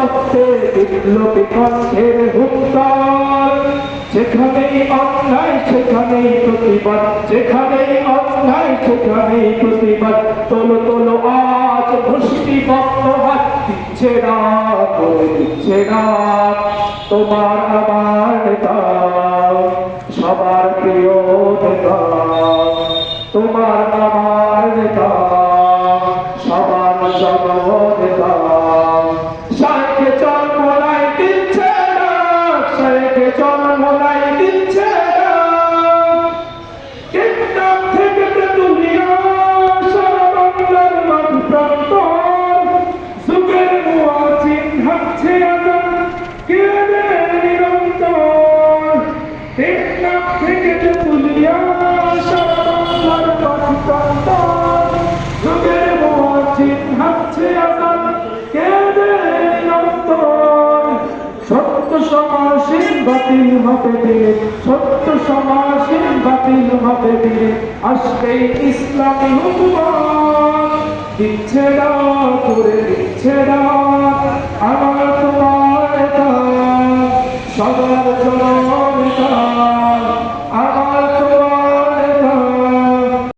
রক্তে বিপ্লবী কণ্ঠের হুঙ্কার। যেখানেই অন্যায় সেখানেই প্রতিবাদ, যেখানেই অন্যায় সেখানেই প্রতিবাদ। তোলো তোলো আজ মুষ্টি বন্ধ হাত, দিচ্ছে না করে দিচ্ছে না তোমার আমার নেতা, সবার প্রিয় নেতা, তোমার আমার নেতা, সবার জননেতা। শাইখে জন্মলাই দিচ্ছে না, শাইখে জন্মলাই দিচ্ছে না। কিংডম থেকে তেতুলিয়া সারা বাংলার মাঠ প্রান্তর, যুগের মুয়াজ্জিন হাঁকছে আজান, কেঁদে নিরন্তর। কিংডম থেকে তেতুলিয়া সারা বাংলার মাঠ প্রান্তর, যুগের মুয়াজ্জিন হাঁকছে আজান, কেঁদে নিরন্তর। সত্য সমাসীন বাতিল হবে দিলে, সত্য সমাসীন বাতিল হবে দিলে, আসবেই ইসলামী হুকুমত। দিচ্ছে না করে দিচ্ছে না আমার তোমার নেতা, সবার জননেতা,